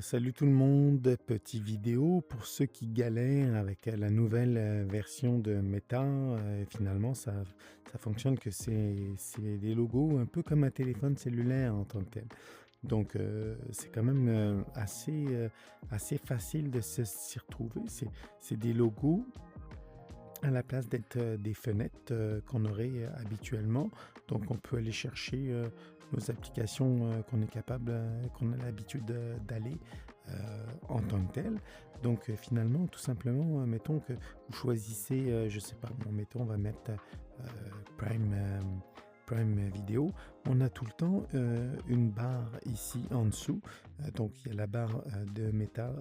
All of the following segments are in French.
Salut tout le monde, petite vidéo pour ceux qui galèrent avec la nouvelle version de Meta. Finalement, ça fonctionne que c'est des logos un peu comme un téléphone cellulaire en tant que tel. C'est quand même assez facile de s'y retrouver. C'est des logos à la place d'être des fenêtres qu'on aurait habituellement. Donc on peut aller chercher nos applications qu'on a l'habitude d'aller en tant que tel. Finalement, tout simplement, mettons que vous choisissez, je sais pas, bon, mettons, on va mettre Prime, Prime Video. On a tout le temps une barre ici en dessous. Il y a la barre de Meta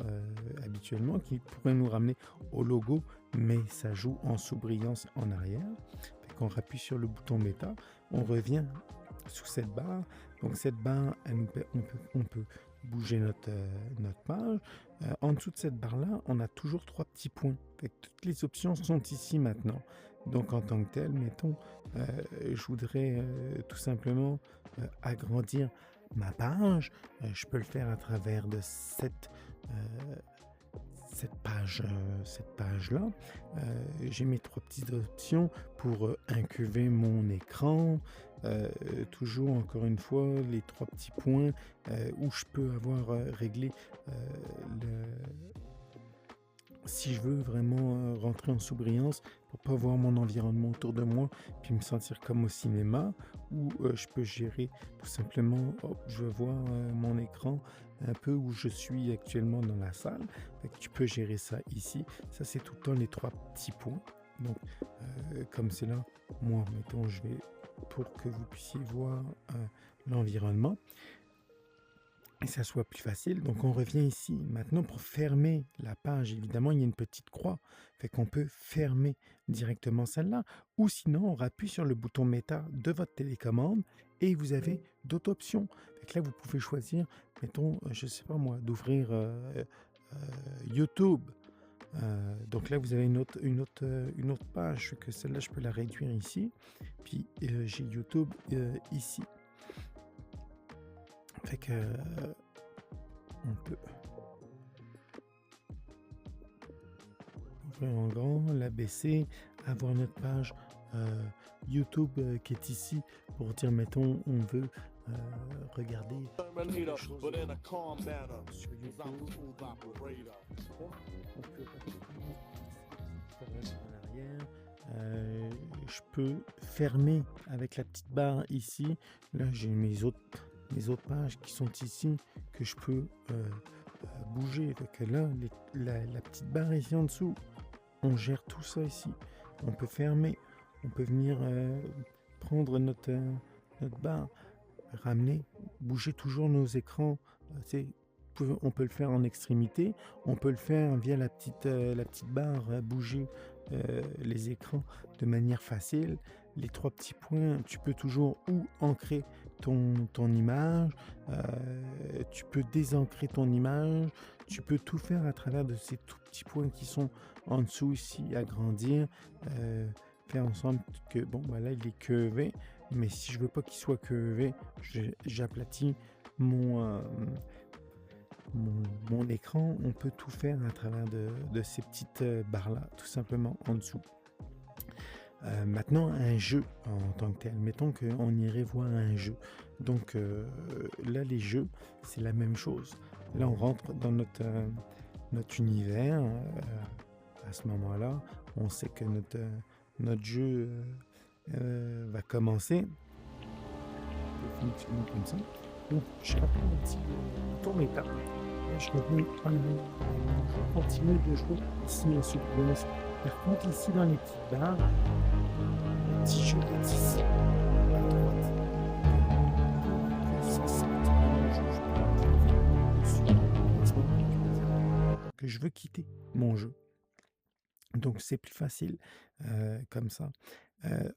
habituellement qui pourrait nous ramener au logo, mais ça joue en sous-brillance en arrière. Quand on appuie sur le bouton Meta, on revient sous cette barre. Donc cette barre, on peut bouger notre page. En dessous de cette barre-là, on a toujours trois petits points. Toutes les options sont ici maintenant. Donc en tant que tel, mettons, je voudrais tout simplement agrandir ma page. Je peux le faire à travers de euh, cette page-là. J'ai mes trois petites options pour incuver mon écran. Toujours, encore une fois, les trois petits points où je peux avoir réglé euh, le, si je veux vraiment rentrer en sous-brillance pour pas voir mon environnement autour de moi, puis me sentir comme au cinéma, ou je peux gérer tout simplement, hop, je vois mon écran un peu où je suis actuellement dans la salle. Tu peux gérer ça ici. Ça, c'est tout le temps les trois petits points. Donc, comme c'est là, moi, mettons, je vais pour que vous puissiez voir l'environnement et ça soit plus facile. Donc on revient ici. Maintenant pour fermer la page, évidemment, il y a une petite croix. Fait qu'on peut fermer directement celle-là. Ou sinon, on appuie sur le bouton Meta de votre télécommande et vous avez d'autres options. Fait que là, vous pouvez choisir, mettons, je sais pas moi, d'ouvrir YouTube. Donc là, vous avez une autre page. Fait que celle-là, je peux la réduire ici. Puis j'ai YouTube ici. Fait que on peut ouvrir en grand, la baisser, avoir notre page YouTube qui est ici pour dire, mettons, on veut regarder quelque chose sur YouTube. On peut en arrière. Je peux fermer avec la petite barre ici. Là, j'ai mes autres pages qui sont ici que je peux bouger. Donc là, la petite barre ici en dessous, on gère tout ça ici. On peut fermer, on peut venir prendre notre barre, ramener, bouger toujours nos écrans. On peut le faire en extrémité, on peut le faire via la petite barre, bouger les écrans de manière facile. Les trois petits points, tu peux toujours ou ancrer ton image, tu peux désancrer ton image, tu peux tout faire à travers de ces tout petits points qui sont en dessous ici, agrandir, faire en sorte que, bon, là il est curvé, mais si je veux pas qu'il soit curvé, j'aplatis mon, mon écran. On peut tout faire à travers de ces petites barres-là, tout simplement en dessous. Maintenant, un jeu en tant que tel. Mettons qu'on irait voir un jeu. Là, les jeux, c'est la même chose. Là, on rentre dans notre univers. À ce moment-là, on sait que notre jeu va commencer. Ça peut fonctionner comme ça. Donc, je rappelle un petit peu ton état. Je reviens je continue de jouer ici à ce place. Par contre, ici dans les petites barres, le petit jeu est ici, à droite. Ça, c'est un jeu que je veux quitter mon jeu. Donc c'est plus facile comme ça.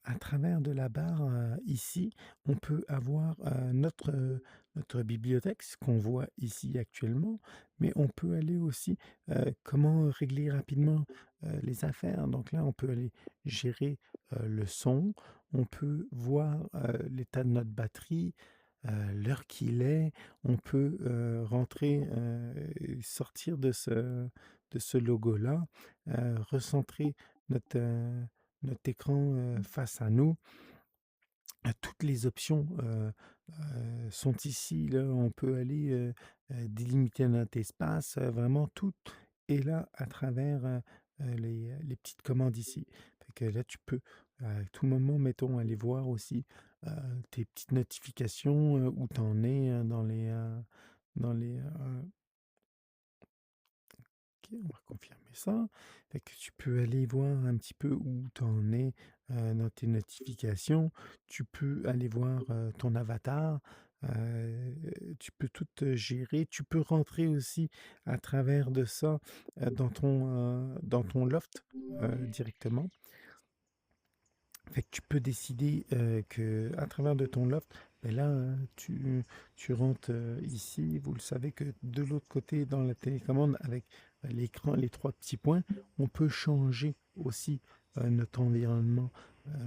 À travers de la barre ici, on peut avoir notre bibliothèque, ce qu'on voit ici actuellement, mais on peut aller aussi comment régler rapidement les affaires. Donc là, on peut aller gérer le son, on peut voir l'état de notre batterie, l'heure qu'il est, on peut, rentrer, sortir de ce logo-là, recentrer notre, notre écran, face à nous. Toutes les options, sont ici, là. On peut aller, délimiter notre espace, vraiment tout est là à travers, les petites commandes ici. Fait que là, tu peux à tout moment, mettons, aller voir aussi, tes petites notifications, où tu en es, dans les, OK, on va confirmer ça. Fait que tu peux aller voir un petit peu où tu en es, dans tes notifications. Tu peux aller voir, ton avatar, tu peux tout, gérer. Tu peux rentrer aussi à travers de ça, dans ton loft, directement. Fait que tu peux décider, qu'à travers de ton loft, beh, là, tu rentres, ici. Vous le savez que de l'autre côté, dans la télécommande avec, l'écran, les 3 petits points, on peut changer aussi, notre environnement.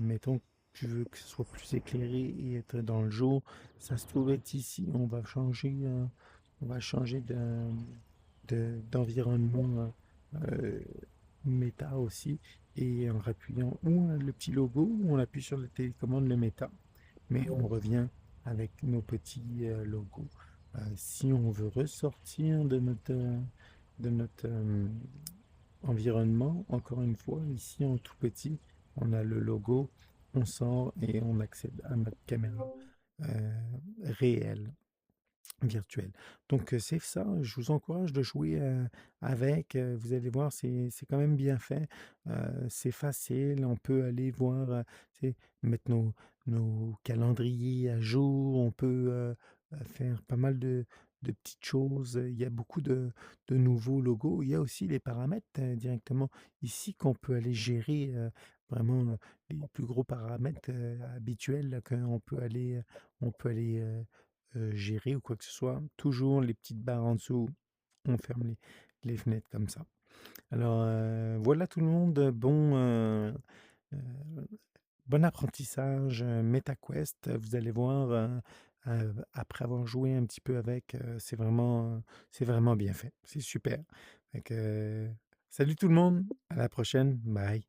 Mettons que tu veux que ce soit plus éclairé et être dans le jour, ça se trouve être ici. On va changer d'environnement, heu Meta aussi, et en appuyant ou le petit logo ou on appuie sur la télécommande le Meta, mais on revient avec nos petits, logos. Si on veut ressortir de notre, environnement, encore une fois, ici en tout petit, on a le logo, on sort et on accède à notre caméra, heu, réelle. Virtuel. Donc, c'est ça, je vous encourage de jouer, avec, vous allez voir, c'est quand même bien fait, c'est facile, on peut aller voir, tu sais, mettre nos calendriers à jour, on peut, faire pas mal de petites choses, il y a beaucoup de nouveaux logos. Il y a aussi les paramètres, directement ici qu'on peut aller gérer, vraiment, les plus gros paramètres, habituels là on peut aller, gérer ou quoi que ce soit, toujours les petites barres en dessous, on ferme les fenêtres comme ça. Alors, voilà tout le monde, heu, bon apprentissage, MetaQuest, vous allez voir, après avoir joué un petit peu avec, c'est vraiment bien fait, c'est super. Fait que, salut tout le monde, à la prochaine, bye.